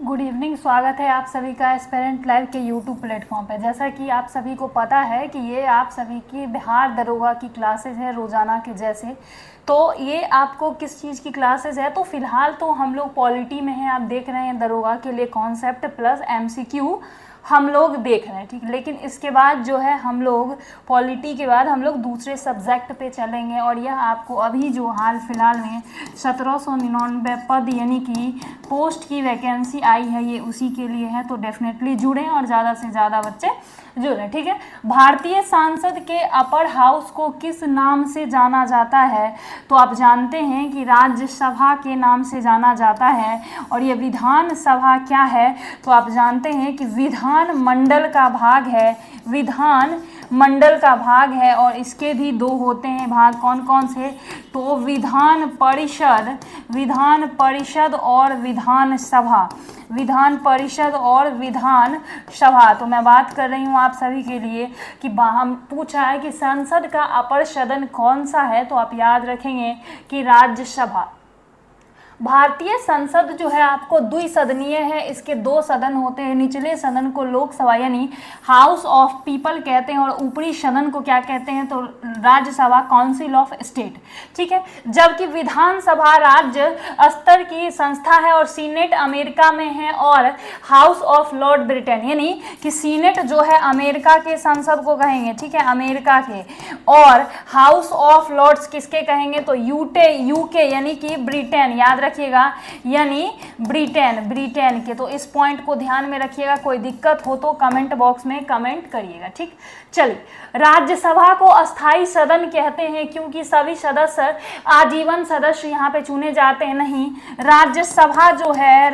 Good evening. स्वागत है आप सभी का एस्पिरेंट लाइव के यूट्यूब प्लेटफॉर्म पर। जैसा कि आप सभी को पता है कि ये आप सभी की बिहार दरोगा की क्लासेज है रोज़ाना के जैसे। तो ये आपको किस चीज़ की क्लासेज है, तो फिलहाल तो हम लोग पॉलिटी में हैं। आप देख रहे हैं दरोगा के लिए कॉन्सेप्ट प्लस एमसीक्यू हम लोग देख रहे हैं, ठीक। लेकिन इसके बाद जो है हम लोग पॉलिटी के बाद हम लोग दूसरे सब्जेक्ट पे चलेंगे। और यह आपको अभी जो हाल फिलहाल में 1799 पद यानी कि पोस्ट की वैकेंसी आई है, ये उसी के लिए है। तो डेफिनेटली जुड़ें और ज़्यादा से ज़्यादा बच्चे जुड़ें, ठीक है। भारतीय संसद के अपर हाउस को किस नाम से जाना जाता है, तो आप जानते हैं कि राज्यसभा के नाम से जाना जाता है। और ये विधान सभा क्या है, तो आप जानते हैं कि विधान मंडल का भाग है, विधान मंडल का भाग है। और इसके भी दो होते हैं भाग, कौन कौन से, तो विधान परिषद और विधान सभा, विधान परिषद और विधान सभा। तो मैं बात कर रही हूँ आप सभी के लिए कि हम पूछा है कि संसद का अपर सदन कौन सा है, तो आप याद रखेंगे कि राज्यसभा। भारतीय संसद जो है आपको द्विसदनीय है, इसके दो सदन होते हैं। निचले सदन को लोकसभा यानी हाउस ऑफ पीपल कहते हैं और ऊपरी सदन को क्या कहते हैं, तो राज्यसभा, काउंसिल ऑफ स्टेट, ठीक है। जबकि विधानसभा राज्य स्तर की संस्था है और सीनेट अमेरिका में है और हाउस ऑफ लॉर्ड ब्रिटेन यानी कि सीनेट जो है अमेरिका के संसद को कहेंगे, ठीक है, अमेरिका के। और हाउस ऑफ लॉर्ड्स किसके कहेंगे, तो यूके यानी कि ब्रिटेन, याद रखिएगा, यानी ब्रिटेन के। तो इस पॉइंट को ध्यान में रखिएगा। कोई दिक्कत हो तो कमेंट बॉक्स में कमेंट करिएगा, ठीक। चलिए, राज्यसभा को अस्थाई सदन कहते हैं क्योंकि सभी सदस्य आजीवन सदस्य यहाँ पे चुने जाते हैं। नहीं, राज्यसभा जो है,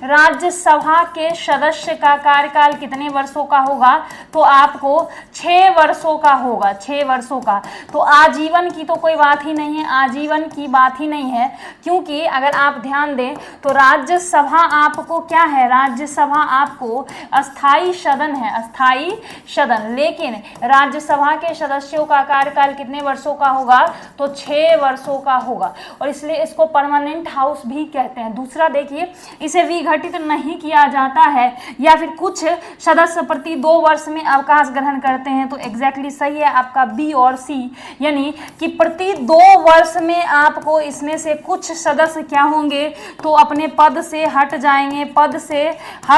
राज्यसभा के सदस्य का कार्यकाल कितने वर्षों का होगा, तो आपको 6 वर्षों का होगा, 6 वर्षों का। तो आजीवन की तो कोई बात ही नहीं है, आजीवन की बात ही नहीं है, क्योंकि अगर आप ध्यान दें तो राज्यसभा आपको क्या है, राज्यसभा आपको अस्थाई सदन है, अस्थाई सदन। लेकिन राज्यसभा के सदस्यों का कार्यकाल कितने वर्षों का होगा, तो 6 वर्षों का होगा। और इसलिए इसको परमानेंट हाउस भी कहते हैं। दूसरा देखिए, इसे विघटित नहीं किया जाता है या फिर कुछ सदस्य प्रति 2 वर्ष में अवकाश ग्रहण करते हैं, तो एग्जैक्टली सही है आपका बी और सी, यानी कि प्रति 2 वर्ष में आपको इसमें से कुछ सदस्य क्या होंगे, तो अपने पद से हट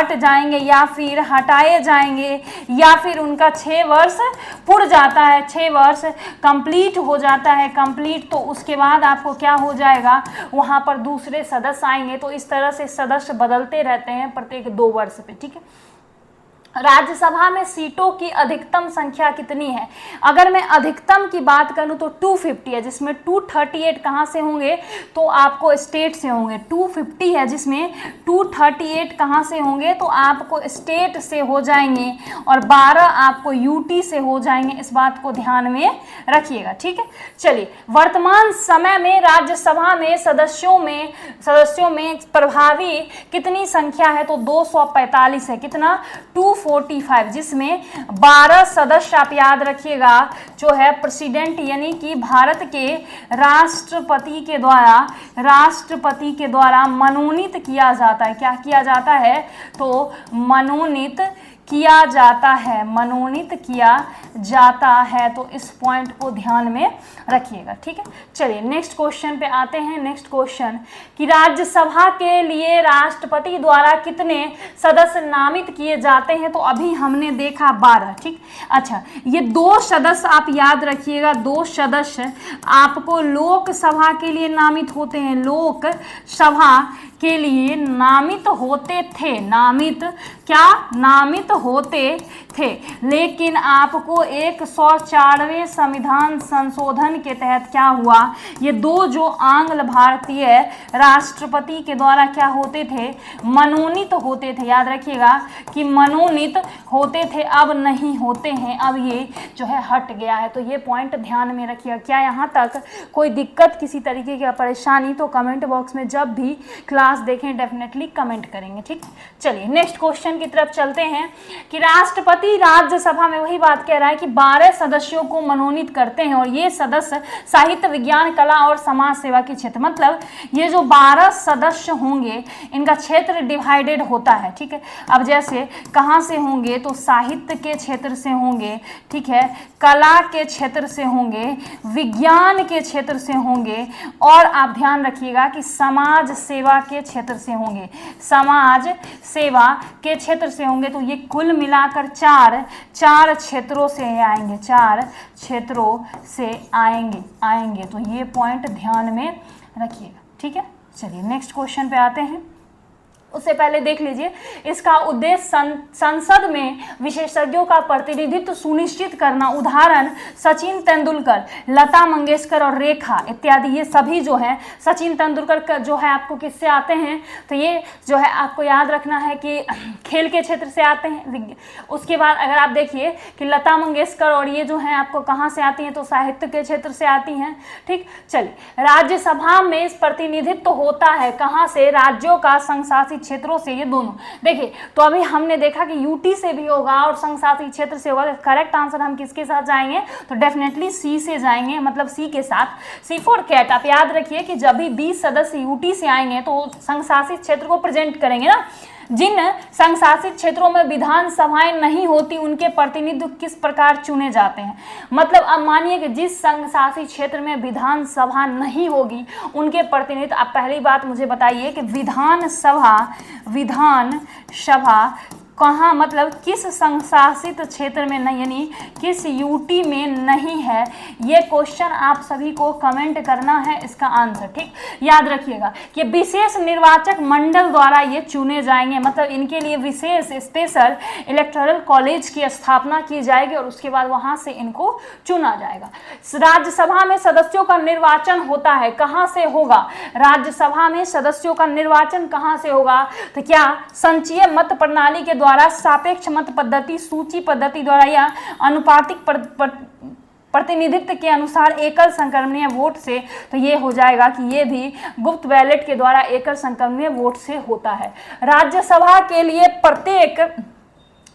जाएंगे या फिर हटाए जाएंगे, या फिर उनका 6 वर्ष पूर्ण जाता है, 6 वर्ष कंप्लीट हो जाता है, कंप्लीट। तो उसके बाद आपको क्या हो जाएगा, वहां पर दूसरे सदस्य आएंगे। तो इस तरह से सदस्य बदलते रहते हैं प्रत्येक 2 वर्ष पे, ठीक है। राज्यसभा में सीटों की अधिकतम संख्या कितनी है, अगर मैं अधिकतम की बात करूं तो 250 है, जिसमें 238 कहां से होंगे, तो आपको स्टेट से होंगे। 250 है जिसमें 238 कहां से होंगे, तो आपको स्टेट से हो जाएंगे और 12 आपको यूटी से हो जाएंगे। इस बात को ध्यान में रखिएगा, ठीक है। चलिए, वर्तमान समय में राज्यसभा में सदस्यों में प्रभावी कितनी संख्या है, तो 245 है। कितना, 245, जिसमें 12 सदस्य आप याद रखिएगा जो है प्रेसिडेंट यानी कि भारत के राष्ट्रपति के द्वारा मनोनीत किया जाता है। क्या किया जाता है, तो मनोनीत किया जाता है। तो इस पॉइंट को ध्यान में रखिएगा, ठीक है। चलिए नेक्स्ट क्वेश्चन पे आते हैं। नेक्स्ट क्वेश्चन कि राज्यसभा के लिए राष्ट्रपति द्वारा कितने सदस्य नामित किए जाते हैं, तो अभी हमने देखा 12, ठीक। अच्छा, ये 2 सदस्य आप याद रखिएगा, 2 सदस्य आपको लोकसभा के लिए नामित होते हैं, लोकसभा के लिए नामित होते थे। लेकिन आपको 104वें संविधान संशोधन के तहत क्या हुआ, ये 2 जो आंग्ल भारतीय राष्ट्रपति के द्वारा क्या होते थे, मनोनीत होते थे। याद रखिएगा कि मनोनीत होते थे, अब नहीं होते हैं, अब ये जो है हट गया है। तो ये पॉइंट ध्यान में रखिएगा। क्या यहाँ तक कोई दिक्कत, किसी तरीके की परेशानी, तो कमेंट बॉक्स में जब भी क्लास क्लास देखें, डेफिनेटली कमेंट करेंगे। ठीक, चलिए नेक्स्ट क्वेश्चन की तरफ चलते हैं कि राष्ट्रपति राज्यसभा में वही बात कह रहा है कि 12 सदस्यों को मनोनीत करते हैं और ये सदस्य साहित्य, विज्ञान, कला और समाज सेवा के क्षेत्र, मतलब ये जो 12 सदस्य होंगे इनका क्षेत्र डिवाइडेड होता है। ठीक है, अब जैसे कहाँ से होंगे तो साहित्य के क्षेत्र से होंगे, ठीक है, कला के क्षेत्र से होंगे, विज्ञान के क्षेत्र से होंगे और आप ध्यान रखिएगा कि समाज सेवा के क्षेत्र से होंगे, समाज सेवा के क्षेत्र से होंगे। तो ये कुल मिलाकर चार क्षेत्रों से आएंगे, 4 क्षेत्रों से आएंगे। तो ये पॉइंट ध्यान में रखिएगा। ठीक है, चलिए नेक्स्ट क्वेश्चन पे आते हैं। उससे पहले देख लीजिए, इसका उद्देश्य संसद में विशेषज्ञों का प्रतिनिधित्व सुनिश्चित करना। उदाहरण सचिन तेंदुलकर, लता मंगेशकर और रेखा इत्यादि, ये सभी जो है, सचिन तेंदुलकर का जो है आपको किससे आते हैं, तो ये जो है आपको याद रखना है कि खेल के क्षेत्र से आते हैं। उसके बाद अगर आप देखिए कि लता मंगेशकर और ये जो है आपको कहाँ से आती हैं, तो साहित्य के क्षेत्र से आती हैं। ठीक, चलिए राज्यसभा में इस प्रतिनिधित्व होता है कहाँ से, राज्यों का, संघ शासित क्षेत्रों से, ये दोनों। देखिए तो अभी हमने देखा कि यूटी से भी होगा और संघ शासित क्षेत्र से होगा। करेक्ट आंसर हम किसके साथ जाएंगे, तो डेफिनेटली सी से जाएंगे, मतलब सी के साथ। सी फॉर कैट। आप याद रखिए कि जब भी 20 सदस्य यूटी से आएंगे तो संघ शासित क्षेत्र को प्रेजेंट करेंगे ना। जिन संघ शासित क्षेत्रों में विधानसभाएं नहीं होती उनके प्रतिनिधि किस प्रकार चुने जाते हैं, मतलब अब मानिए कि जिस संघ शासित क्षेत्र में विधानसभा नहीं होगी उनके प्रतिनिधि, आप पहली बात मुझे बताइए कि विधानसभा कहाँ, मतलब किस संघ शासित क्षेत्र में नहीं, यानी किस यूटी में नहीं है। ये क्वेश्चन आप सभी को कमेंट करना है इसका आंसर। ठीक, याद रखिएगा कि विशेष निर्वाचक मंडल द्वारा ये चुने जाएंगे, मतलब इनके लिए विशेष स्पेशल इलेक्टोरल कॉलेज की स्थापना की जाएगी और उसके बाद वहां से इनको चुना जाएगा। राज्यसभा में सदस्यों का निर्वाचन होता है, कहाँ से होगा, राज्यसभा में सदस्यों का निर्वाचन कहाँ से होगा, तो क्या संचयी मत प्रणाली के द्वारा, सापेक्ष मत पद्धति, सूची पद्धति द्वारा या अनुपातिक प्रतिनिधित्व के अनुसार एकल संक्रमणीय वोट से। तो ये हो जाएगा कि ये भी गुप्त बैलेट के द्वारा एकल संक्रमणीय वोट से होता है। राज्यसभा के लिए प्रत्येक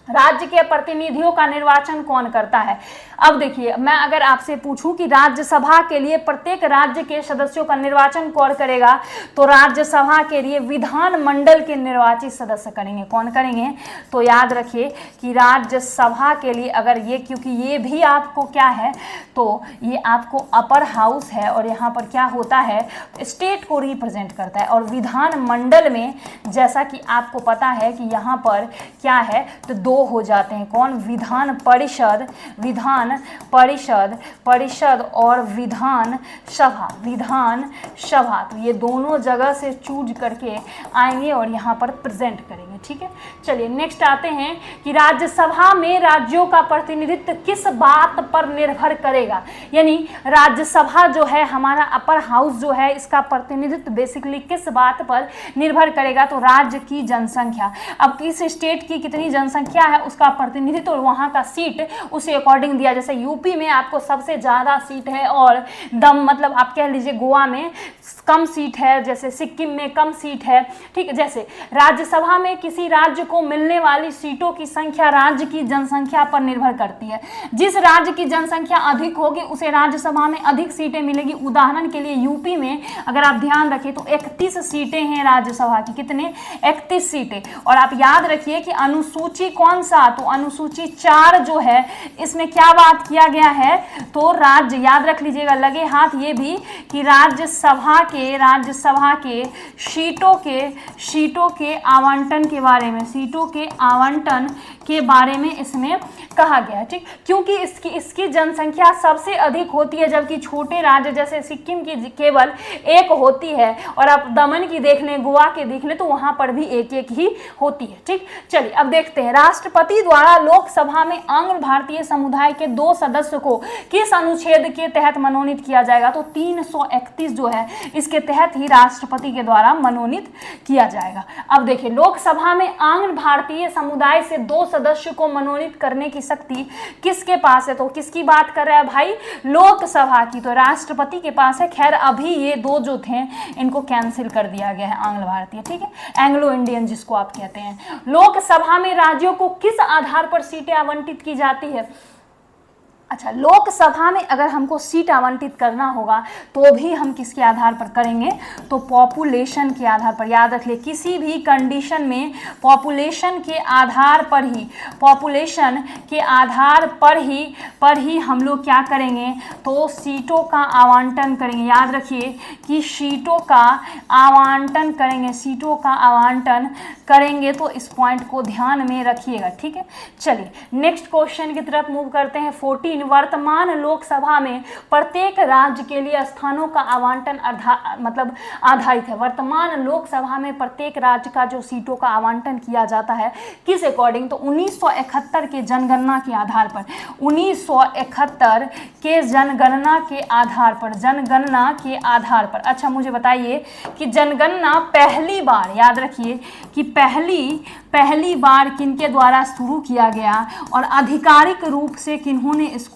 राज्य के प्रतिनिधियों का निर्वाचन कौन करता है। अब देखिए, मैं अगर आपसे पूछूं कि राज्यसभा के लिए प्रत्येक राज्य के सदस्यों का निर्वाचन कौन करेगा, तो राज्यसभा के लिए विधानमंडल के निर्वाचित सदस्य करेंगे। कौन करेंगे, तो याद रखिए कि राज्यसभा के लिए अगर ये, क्योंकि ये भी आपको क्या है, तो ये आपको अपर हाउस है और यहाँ पर क्या होता है, स्टेट को रिप्रेजेंट करता है। और विधानमंडल में जैसा कि आपको पता है कि यहाँ पर क्या है, तो 2 हो जाते हैं। कौन, विधान परिषद और विधान सभा। तो ये दोनों जगह से चूज करके आएंगे और यहाँ पर प्रेजेंट करेंगे। ठीक है, चलिए नेक्स्ट आते हैं कि राज्यसभा में राज्यों का प्रतिनिधित्व किस बात पर निर्भर करेगा, यानी राज्यसभा जो है हमारा अपर हाउस जो है, इसका प्रतिनिधित्व बेसिकली किस बात पर निर्भर करेगा, तो राज्य की जनसंख्या। अब किस स्टेट की कितनी जनसंख्या है उसका प्रतिनिधित्व और वहाँ का सीट उसी अकॉर्डिंग दिया। जैसे यूपी में आपको सबसे ज़्यादा सीट है और मतलब आप कह लीजिए गोवा में कम सीट है, जैसे सिक्किम में कम सीट है। ठीक है, जैसे राज्यसभा में किसी राज्य को मिलने वाली सीटों की संख्या राज्य की जनसंख्या पर निर्भर करती है। जिस राज्य की जनसंख्या अधिक होगी उसे राज्यसभा में अधिक सीटें मिलेगी। उदाहरण के लिए यूपी में अगर आप ध्यान रखें तो 31 सीटें हैं राज्यसभा की, कितने, 31 सीटें। और आप याद रखिए कि अनुसूची कौन सा, तो अनुसूची 4 जो है इसमें क्या बात किया गया है, तो राज्य, याद रख लीजिएगा लगे हाथ ये भी कि राज्यसभा के सीटों के आवंटन के बारे में, सीटों के आवंटन के बारे में इसमें कहा गया है। ठीक, क्योंकि इसकी जनसंख्या सबसे अधिक होती है, जबकि छोटे राज्य जैसे सिक्किम की केवल 1 होती है और आप दमन की देख लें, गोवा के देख लें तो वहां पर भी 1-1 ही होती है। ठीक, चलिए अब देखते हैं राष्ट्रपति द्वारा लोकसभा में आंग्ल भारतीय समुदाय के 2 सदस्य को किस अनुच्छेद के तहत मनोनीत किया जाएगा, तो 331 जो है इस जिसके तहत ही राष्ट्रपति के द्वारा मनोनीत किया जाएगा। अब देखिए, लोकसभा में आंग्ल भारतीय समुदाय से 2 सदस्यों को मनोनीत करने की शक्ति किसके पास है? तो किसकी बात कर रहा है भाई? लोकसभा की, तो राष्ट्रपति के पास है। खैर अभी ये 2 जो थे इनको कैंसिल कर दिया गया है, आंग्ल भारतीय, ठीक है, एंग्लो इंडियन जिसको आप कहते हैं। लोकसभा में राज्यों को किस आधार पर सीटें आवंटित की जाती है? अच्छा, लोकसभा में अगर हमको सीट आवंटित करना होगा तो भी हम किसके आधार पर करेंगे? तो पॉपुलेशन के आधार पर। याद रखिए, किसी भी कंडीशन में पॉपुलेशन के आधार पर ही, पॉपुलेशन के आधार पर ही हम लोग क्या करेंगे? तो सीटों का आवंटन करेंगे। याद रखिए कि सीटों का आवंटन करेंगे, सीटों का आवंटन करेंगे, तो इस पॉइंट को ध्यान में रखिएगा, ठीक है। चलिए नेक्स्ट क्वेश्चन की तरफ मूव करते हैं। 14, वर्तमान लोकसभा में प्रत्येक राज्य के लिए स्थानों का आवंटन आधारित है। वर्तमान लोकसभा में प्रत्येक राज्य का जो सीटों का आवंटन किया जाता है किस अकॉर्डिंग? तो 1971 के जनगणना के आधार पर, 1971 के जनगणना के आधार पर, जनगणना के आधार पर। अच्छा मुझे बताइए कि जनगणना पहली बार, याद रखिए कि पहली बार किनके द्वारा शुरू किया गया और आधिकारिक रूप से किन्होंने इसको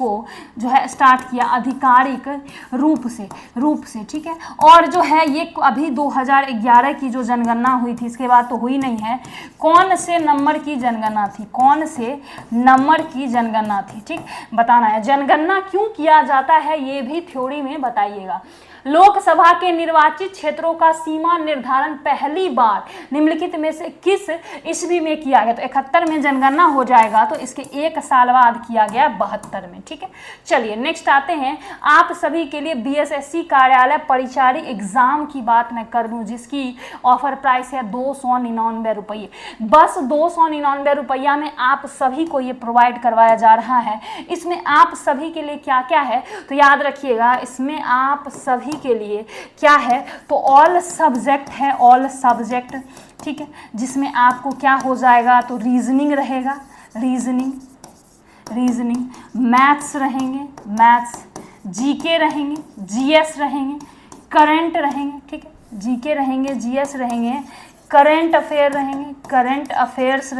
जो है स्टार्ट किया? आधिकारिक रूप से, ठीक है। और जो है ये अभी 2011 की जो जनगणना हुई थी, इसके बाद तो हुई नहीं है। कौन से नंबर की जनगणना थी? कौन से नंबर की जनगणना थी? ठीक, बताना है। जनगणना क्यों किया जाता है ये भी थ्योरी में बताइएगा। लोकसभा के निर्वाचित क्षेत्रों का सीमा निर्धारण पहली बार निम्नलिखित में से किस ईस्वी में किया गया? तो 71 में जनगणना हो जाएगा, तो इसके 1 साल बाद किया गया 72 में, ठीक है। चलिए नेक्स्ट आते हैं। आप सभी के लिए बीएसएससी कार्यालय परिचारी एग्जाम की बात मैं कर दूं, जिसकी ऑफर प्राइस है 299 रुपये। बस 299 रुपया में आप सभी को ये प्रोवाइड करवाया जा रहा है। इसमें आप सभी के लिए क्या क्या है? तो याद रखिएगा, इसमें आप सभी के लिए क्या है? तो ऑल सब्जेक्ट है, ऑल सब्जेक्ट, ठीक है, जिसमें आपको क्या हो जाएगा? तो रीजनिंग रहेगा, रीजनिंग, मैथ्स रहेंगे, मैथ्स, जीके रहेंगे, जीएस रहेंगे, करंट रहेंगे, ठीक है, जीके रहेंगे, जीएस रहेंगे, करंट अफेयर रहेंगे, करंट अफेयर्स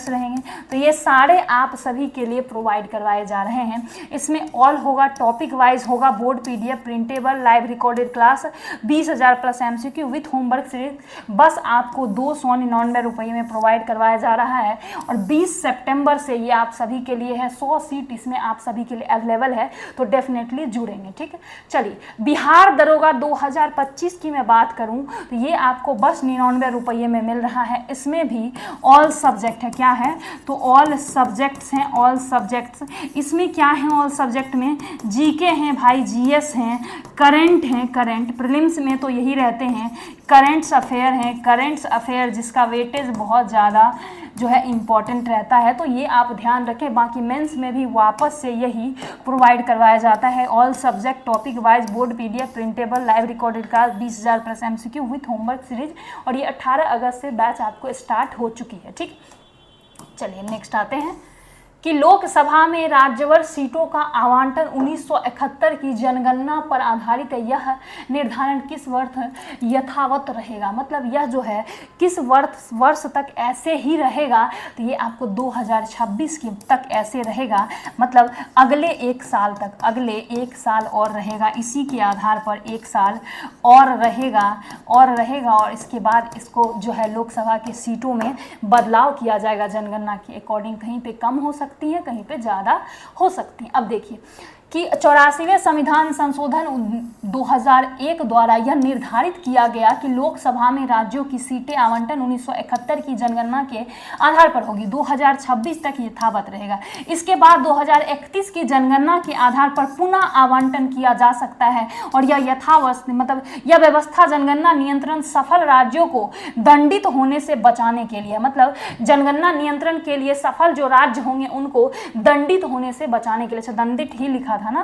रहेंगे। तो ये सारे आप सभी के लिए प्रोवाइड करवाए जा रहे हैं। इसमें ऑल होगा, टॉपिक वाइज होगा, board PDF, printable, live recorded class, 20,000 plus MCQ with homework series. बस आपको 299 रुपये में प्रोवाइड करवाया जा रहा है और 20 सितंबर से ये आप सभी के लिए है। 100 सीट इसमें आप सभी के लिए अवेलेबल है, तो डेफिनेटली जुड़ेंगे, ठीक है। चलिए, बिहार दरोगा 2025 की मैं बात करूँ तो ये आपको बस 99 रुपये में मिल रहा है। इसमें भी ऑल सब्जेक्ट है, क्या है? तो ऑल सब्जेक्ट्स हैं, ऑल सब्जेक्ट्स। इसमें क्या है? ऑल सब्जेक्ट में जीके हैं भाई, जीएस हैं, करंट हैं, करंट प्रीलिम्स में तो यही रहते हैं, करंट्स अफेयर हैं, करंट्स अफेयर जिसका वेटेज बहुत ज़्यादा जो है इम्पॉर्टेंट रहता है, तो ये आप ध्यान रखें। बाकी मेंस में भी वापस से यही प्रोवाइड करवाया जाता है, all subject, topic wise, board PDF, printable, live recorded class, 20,000 plus MCQ with homework series. और ये 18 अगस्त से बैच आपको स्टार्ट हो चुकी है, ठीक। चलिए नेक्स्ट आते हैं कि लोकसभा में राज्यवार सीटों का आवंटन 1971 की जनगणना पर आधारित है। यह निर्धारण किस वर्ष यथावत रहेगा? मतलब यह जो है किस वर्ष तक ऐसे ही रहेगा? तो ये आपको 2026 के तक ऐसे रहेगा, मतलब अगले 1 साल तक, अगले 1 साल और रहेगा। इसी के आधार पर 1 साल और रहेगा और इसके बाद इसको जो है लोकसभा की सीटों में बदलाव किया जाएगा जनगणना के अकॉर्डिंग। कहीं पे कम हो सकती है, कहीं पे ज़्यादा हो सकती है। अब देखिए कि 84वें संविधान संशोधन 2001 द्वारा यह निर्धारित किया गया कि लोकसभा में राज्यों की सीटें आवंटन 1971 की जनगणना के आधार पर होगी, 2026 तक यथावत रहेगा। इसके बाद 2031 की जनगणना के आधार पर पुनः आवंटन किया जा सकता है और यह यथावत, मतलब यह व्यवस्था जनगणना नियंत्रण सफल राज्यों को दंडित होने से बचाने के लिए, मतलब जनगणना नियंत्रण के लिए सफल जो राज्य होंगे उनको दंडित होने से बचाने के लिए, दंडित ही लिखा था ना,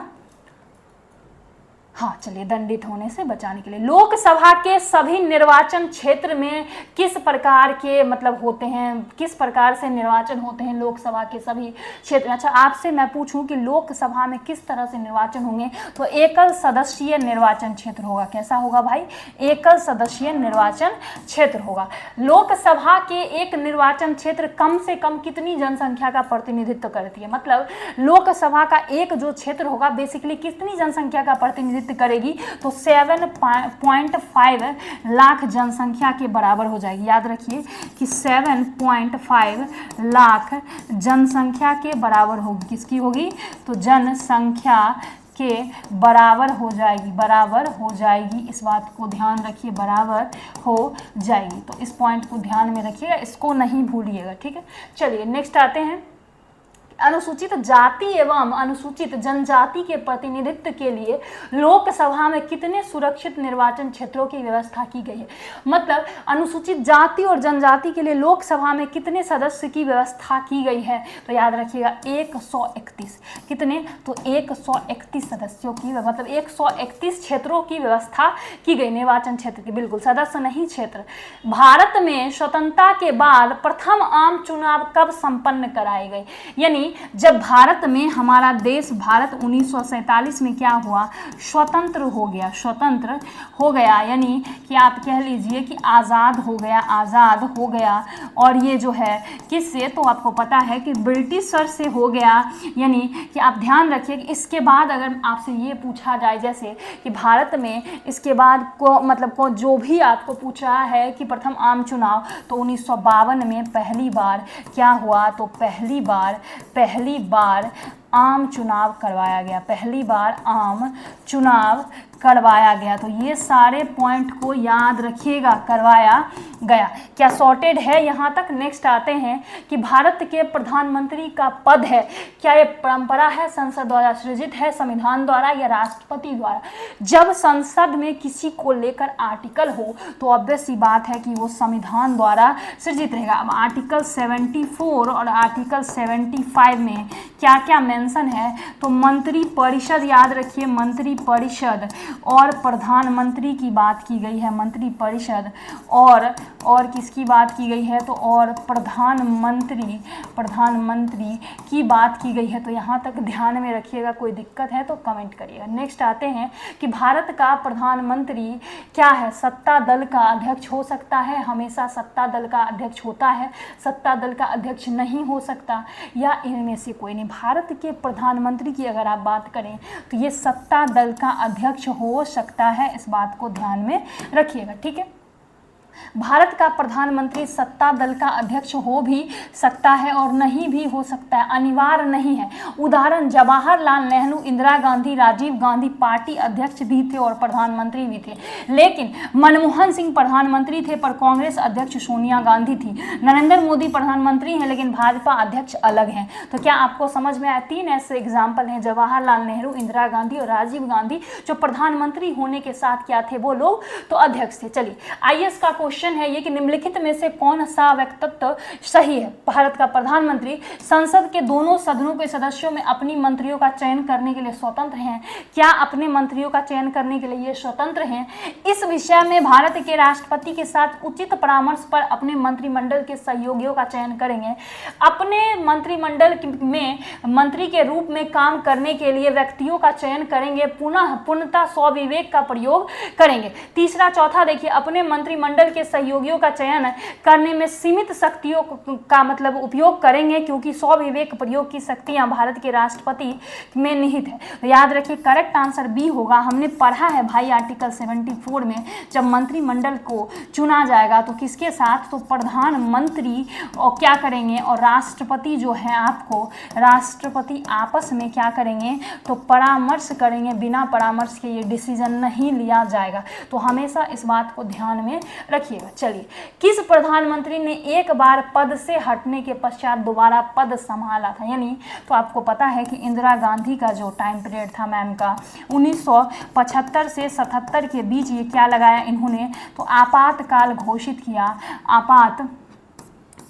हाँ चलिए, दंडित होने से बचाने के लिए। लोकसभा के सभी निर्वाचन क्षेत्र में किस प्रकार के मतलब होते हैं, किस प्रकार से निर्वाचन होते हैं लोकसभा के सभी क्षेत्र में? अच्छा, आपसे मैं पूछूं कि लोकसभा में किस तरह से निर्वाचन होंगे, तो एकल सदस्यीय निर्वाचन क्षेत्र होगा। कैसा होगा भाई? एकल सदस्यीय निर्वाचन क्षेत्र होगा। लोकसभा के एक निर्वाचन क्षेत्र कम से कम कितनी जनसंख्या का प्रतिनिधित्व करती है? मतलब लोकसभा का एक जो क्षेत्र होगा बेसिकली कितनी जनसंख्या का प्रतिनिधित्व करेगी? तो 7.5 लाख जनसंख्या के बराबर हो जाएगी। याद रखिए कि 7.5 लाख जनसंख्या के बराबर होगी। किसकी होगी? तो जनसंख्या के बराबर हो जाएगी, बराबर हो जाएगी। इस बात को ध्यान रखिए, बराबर हो जाएगी। तो इस पॉइंट को ध्यान में रखिएगा, इसको नहीं भूलिएगा, ठीक है। चलिए नेक्स्ट आते हैं। अनुसूचित जाति एवं अनुसूचित जनजाति के प्रतिनिधित्व के लिए लोकसभा में कितने सुरक्षित निर्वाचन क्षेत्रों की व्यवस्था की गई है? मतलब अनुसूचित जाति और जनजाति के लिए लोकसभा में कितने सदस्य की व्यवस्था की गई है? तो याद रखिएगा 131। कितने? तो 131 सदस्यों की, मतलब 131 क्षेत्रों की व्यवस्था की गई, निर्वाचन क्षेत्र की, बिल्कुल सदस्य नहीं क्षेत्र। भारत में स्वतंत्रता के बाद प्रथम आम चुनाव कब संपन्न कराए गए? यानी जब भारत में, हमारा देश भारत 1947 में क्या हुआ? स्वतंत्र हो गया, स्वतंत्र हो गया, यानी कि आप कह लीजिए कि आज़ाद हो गया, आज़ाद हो गया। और ये जो है किससे? तो आपको पता है कि ब्रिटिशर से हो गया। यानी कि आप ध्यान रखिए कि इसके बाद अगर आपसे ये पूछा जाए जैसे कि भारत में इसके बाद को मतलब को जो भी आपको पूछ रहा है कि प्रथम आम चुनाव, तो 1952 में पहली बार क्या हुआ? तो पहली बार आम चुनाव करवाया गया, पहली बार आम चुनाव करवाया गया। तो ये सारे पॉइंट को याद रखिएगा, करवाया गया। क्या सॉर्टेड है यहाँ तक? नेक्स्ट आते हैं कि भारत के प्रधानमंत्री का पद है, क्या ये परंपरा है, संसद द्वारा सृजित है, संविधान द्वारा या राष्ट्रपति द्वारा? जब संसद में किसी को लेकर आर्टिकल हो तो ऑब्वियस सी बात है कि वो संविधान द्वारा सृजित रहेगा। अब आर्टिकल 74 और आर्टिकल 75 में क्या क्या मेंशन है? तो मंत्री परिषद, याद रखिए मंत्री परिषद और प्रधानमंत्री की बात की गई है, मंत्री परिषद और किसकी बात की गई है? तो और प्रधानमंत्री की बात की गई है। तो यहाँ तक ध्यान में रखिएगा, कोई दिक्कत है तो कमेंट करिएगा। नेक्स्ट आते हैं कि भारत का प्रधानमंत्री क्या है? सत्ता दल का अध्यक्ष हो सकता है, हमेशा सत्ता दल का अध्यक्ष होता है, सत्ता दल का अध्यक्ष नहीं हो सकता, या इनमें से कोई नहीं। भारत के प्रधानमंत्री की अगर आप बात करें तो ये सत्ता दल का अध्यक्ष हो सकता है, इस बात को ध्यान में रखिएगा, ठीक है। भारत का प्रधानमंत्री सत्ता दल का अध्यक्ष हो भी सकता है और नहीं भी हो सकता है, अनिवार्य नहीं है। उदाहरण जवाहरलाल नेहरू, इंदिरा गांधी, राजीव गांधी पार्टी अध्यक्ष भी थे और प्रधानमंत्री भी थे, लेकिन मनमोहन सिंह प्रधानमंत्री थे पर कांग्रेस अध्यक्ष सोनिया गांधी थी। नरेंद्र मोदी प्रधानमंत्री हैं लेकिन भाजपा अध्यक्ष अलग हैं। तो क्या आपको समझ में आया? 3 ऐसे एग्जाम्पल हैं, जवाहरलाल नेहरू, इंदिरा गांधी और राजीव गांधी, जो प्रधानमंत्री होने के साथ क्या थे? वो लोग तो अध्यक्ष थे। चलिए IAS का क्वेश्चन है ये कि निम्नलिखित में से कौन सा वक्तव्य सही है? भारत का प्रधानमंत्री संसद के दोनों सदनों के सदस्यों में अपनी मंत्रियों का चयन करने के लिए स्वतंत्र हैं। क्या अपने मंत्रियों का चयन करने के लिए ये स्वतंत्र हैं? इस विषय में भारत के राष्ट्रपति के साथ उचित परामर्श पर अपने मंत्रिमंडल के सहयोगियों का चयन करेंगे। अपने मंत्रिमंडल में मंत्री के रूप में काम करने के लिए व्यक्तियों का चयन करेंगे, पूर्णतः स्वविवेक का प्रयोग करेंगे। तीसरा चौथा देखिए, अपने मंत्रिमंडल के सहयोगियों का चयन करने में सीमित शक्तियों का मतलब उपयोग करेंगे, क्योंकि स्वविवेक प्रयोग की शक्तियां भारत के राष्ट्रपति में निहित है। तो याद रखिए करेक्ट आंसर बी होगा। हमने पढ़ा है भाई आर्टिकल 74 में जब मंत्रिमंडल को चुना जाएगा तो किसके साथ? तो प्रधानमंत्री और क्या करेंगे और राष्ट्रपति जो है आपको राष्ट्रपति आपस में क्या करेंगे? तो परामर्श करेंगे। बिना परामर्श के ये डिसीजन नहीं लिया जाएगा। तो हमेशा इस बात को ध्यान में रखिएगा। चलिए, किस प्रधानमंत्री ने एक बार पद से हटने के पश्चात दोबारा पद संभाला था? यानी तो आपको पता है कि इंदिरा गांधी का जो टाइम पीरियड था मैम का 1975 से 77 के बीच ये क्या लगाया इन्होंने? तो आपातकाल घोषित किया,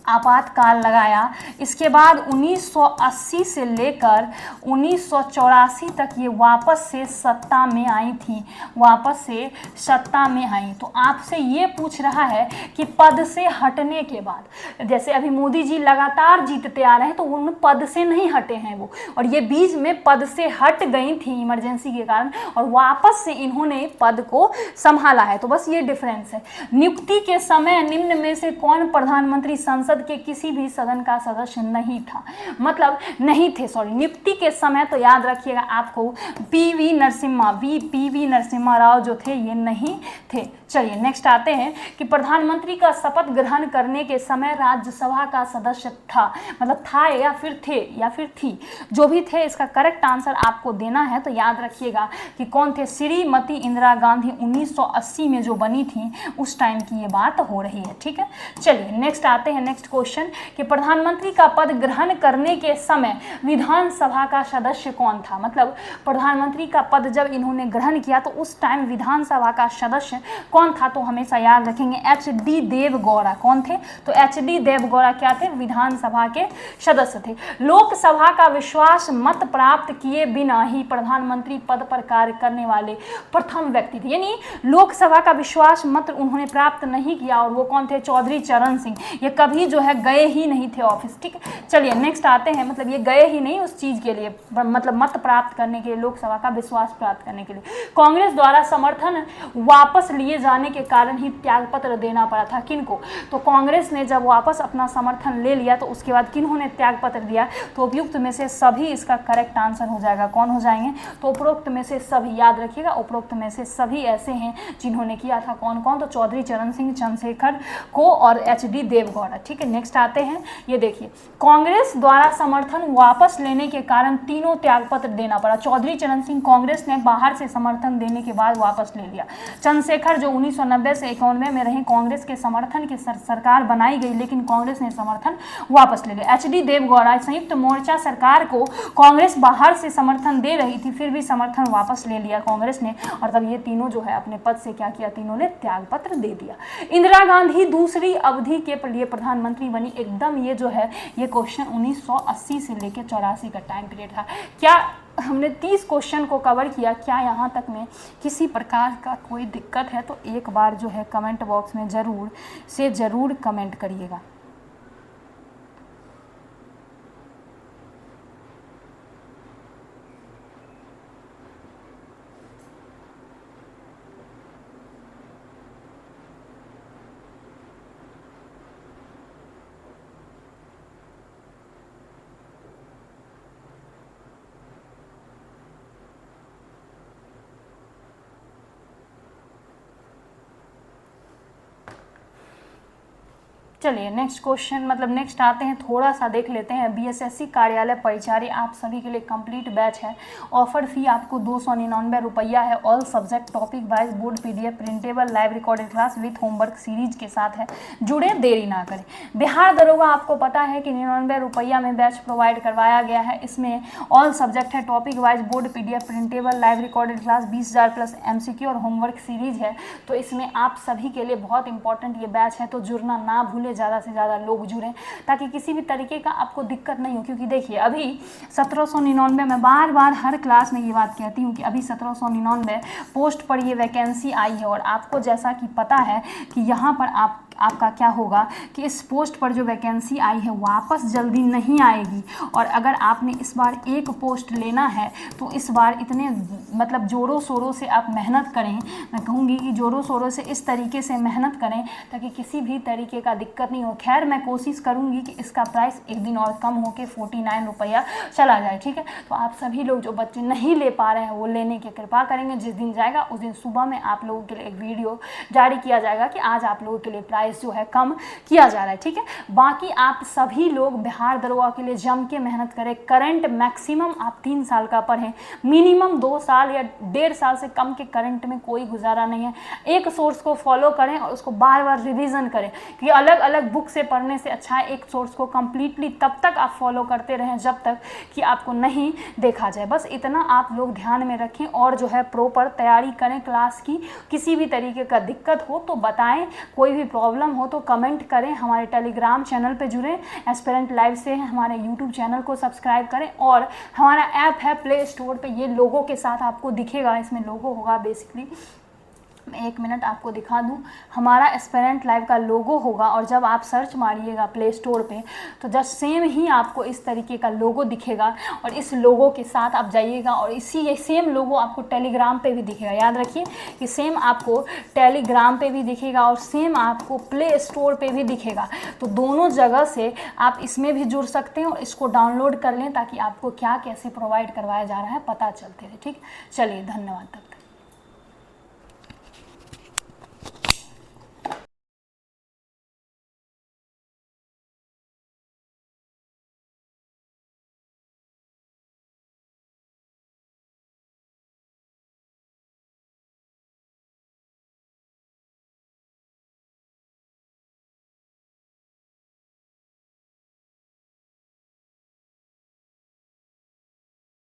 आपातकाल लगाया। इसके बाद 1980 से लेकर 1984 तक ये वापस से सत्ता में आई थी, वापस से सत्ता में आई। तो आपसे ये पूछ रहा है कि पद से हटने के बाद, जैसे अभी मोदी जी लगातार जीतते आ रहे हैं तो उन पद से नहीं हटे हैं वो, और ये बीच में पद से हट गई थी इमरजेंसी के कारण, और वापस से इन्होंने पद को संभाला है। तो बस ये डिफरेंस है। नियुक्ति के समय निम्न में से कौन प्रधानमंत्री संसद के किसी भी सदन का सदस्य नहीं था, मतलब नहीं थे, सॉरी, नियुक्ति के समय तो याद रखिएगा आपको पीवी नरसिम्हा राव जो थे ये नहीं थे। चलिए नेक्स्ट आते हैं कि प्रधानमंत्री का शपथ ग्रहण करने के समय राज्यसभा का सदस्य था, मतलब था या फिर थे या फिर थी, जो भी थे इसका करेक्ट आंसर आपको देना है। तो याद रखिएगा कि कौन थे, श्रीमती इंदिरा गांधी 1980 में जो बनी थी उस टाइम की ये बात हो रही है, ठीक है। चलिए नेक्स्ट आते हैं, नेक्स्ट क्वेश्चन कि प्रधानमंत्री का पद ग्रहण करने के समय विधानसभा का सदस्य कौन था, मतलब प्रधानमंत्री का पद जब इन्होंने ग्रहण किया तो उस टाइम विधानसभा का सदस्य कौन था, तो हमेशा याद रखेंगे एच.डी. देवगौड़ा। कौन थे, तो एच.डी. देवगौड़ा क्या थे, विधानसभा के सदस्य थे। लोकसभा का विश्वास मत प्राप्त किए बिना ही प्रधानमंत्री पद पर कार्य करने वाले प्रथम व्यक्ति थे, यानी लोकसभा का विश्वास मत उन्होंने प्राप्त नहीं किया, और वो कौन थे, चौधरी चरण सिंह। ये कभी जो है गए ही नहीं थे ऑफिस, ठीक है। चलिए नेक्स्ट आते हैं, मतलब ये गए ही नहीं उस चीज के लिए, मतलब मत प्राप्त करने के लिए, लोकसभा का विश्वास प्राप्त करने के लिए। कांग्रेस द्वारा समर्थन वापस लिए जाने के कारण ही त्यागपत्र देना पड़ा था, किनको, तो कांग्रेस ने जब वापस अपना समर्थन ले लिया तो उसके बाद किन्होंने त्यागपत्र दिया, तो उपयुक्त में से सभी इसका करेक्ट आंसर हो जाएगा। कौन हो जाएंगे, तो उपरोक्त में से सभी, याद रखिएगा उपरोक्त में से सभी ऐसे हैं जिन्होंने किया था। कौन कौन, तो चौधरी चरण सिंह, चंद्रशेखर को और एच.डी. देवगौड़ा, ठीक है। नेक्स्ट आते हैं, ये देखिए कांग्रेस द्वारा समर्थन वापस लेने के कारण तीनों त्यागपत्र देना पड़ा। चौधरी चरण सिंह कांग्रेस ने बाहर से समर्थन देने के बाद वापस ले लिया। चंद्रशेखर जो 1990 से 91 में रहे, कांग्रेस के समर्थन की सरकार बनाई गई लेकिन कांग्रेस ने समर्थन वापस ले लिया। एच.डी. देवगौड़ा संयुक्त मोर्चा सरकार को कांग्रेस बाहर से समर्थन दे रही थी, फिर भी समर्थन वापस ले लिया कांग्रेस ने, और तब ये तीनों जो है अपने पद से क्या किया, तीनों ने त्यागपत्र दे दिया। इंदिरा गांधी दूसरी अवधि के लिए प्रधानमंत्री बनी, एकदम ये जो है ये क्वेश्चन 1980 से लेकर 84 का टाइम पीरियड था। क्या हमने 30 क्वेश्चन को कवर किया, क्या यहाँ तक में किसी प्रकार का कोई दिक्कत है, तो एक बार जो है कमेंट बॉक्स में ज़रूर कमेंट करिएगा। चलिए नेक्स्ट क्वेश्चन, मतलब नेक्स्ट आते हैं, थोड़ा सा देख लेते हैं। बीएसएससी कार्यालय परिचारी आप सभी के लिए कंप्लीट बैच है। ऑफर फी आपको 299 रुपया है। All subject topic wise board PDF printable live recorded class with homework series के साथ है। जुड़े, देरी ना करें। बिहार दरोगा आपको पता है कि 99 रुपया में बैच प्रोवाइड करवाया गया है। इसमें ऑल सब्जेक्ट है, topic wise board PDF printable live recorded class 20,000 plus MCQ और होमवर्क सीरीज है। तो इसमें आप सभी के लिए बहुत इंपॉर्टेंट ये बैच है, तो जुड़ना ना भूलें, ज़्यादा से ज़्यादा लोग जुड़ें ताकि किसी भी तरीके का आपको दिक्कत नहीं हो। क्योंकि देखिए अभी 1799 में बार बार हर क्लास में ये बात कहती हूँ कि अभी 1799 पोस्ट पर ये वैकेंसी आई है, और आपको जैसा कि पता है कि यहाँ पर आपका क्या होगा कि इस पोस्ट पर जो वैकेंसी आई है वापस जल्दी नहीं आएगी। और अगर आपने इस बार एक पोस्ट लेना है तो इस बार इतने मतलब ज़ोरों शोरों से आप मेहनत करें। मैं कहूँगी कि ज़ोरों शोरों से इस तरीके से मेहनत करें ताकि किसी भी तरीके का दिक्कत नहीं हो। खैर मैं कोशिश करूँगी कि इसका प्राइस एक दिन और कम होकर 49 रुपया चला जाए, ठीक है। तो आप सभी लोग जो बच्चे नहीं ले पा रहे हैं वो लेने की कृपा करेंगे। जिस दिन जाएगा उस दिन सुबह में आप लोगों के लिए एक वीडियो जारी किया जाएगा कि आज आप लोगों के लिए प्राइस जो है कम किया जा रहा है, ठीक है। बाकी आप सभी लोग बिहार दरोगा के लिए जम के मेहनत करें। करंट मैक्सिमम आप 3 साल का पढ़ें, मिनिमम 2 साल या 1.5 साल से कम के करंट में कोई गुजारा नहीं है। एक सोर्स को फॉलो करें और उसको बार बार रिवीजन करें, कि अलग अलग बुक से पढ़ने से अच्छा है एक सोर्स को कंप्लीटली तब तक आप फॉलो करते रहें जब तक कि आपको नहीं देखा जाए। बस इतना आप लोग ध्यान में रखें और जो है प्रॉपर तैयारी करें क्लास की। किसी भी तरीके का दिक्कत हो तो बताएं, कोई भी प्रॉब्लम प्रॉब्लम हो तो कमेंट करें, हमारे टेलीग्राम चैनल पे जुड़ें, एस्पिरेंट लाइव से हमारे यूट्यूब चैनल को सब्सक्राइब करें, और हमारा ऐप है प्ले स्टोर पे, ये लोगो के साथ आपको दिखेगा, इसमें लोगो होगा बेसिकली, मैं 1 मिनट आपको दिखा दूं, हमारा एस्पिरेंट लाइव का लोगो होगा, और जब आप सर्च मारिएगा प्ले स्टोर पे तो जस्ट सेम ही आपको इस तरीके का लोगो दिखेगा, और इस लोगो के साथ आप जाइएगा और ये सेम लोगो आपको टेलीग्राम पे भी दिखेगा। याद रखिए कि सेम आपको टेलीग्राम पे भी दिखेगा और सेम आपको प्ले स्टोर पे भी दिखेगा, तो दोनों जगह से आप इसमें भी जुड़ सकते हैं और इसको डाउनलोड कर लें ताकि आपको क्या कैसे प्रोवाइड करवाया जा रहा है पता चलते रहे। ठीक, चलिए धन्यवाद तक।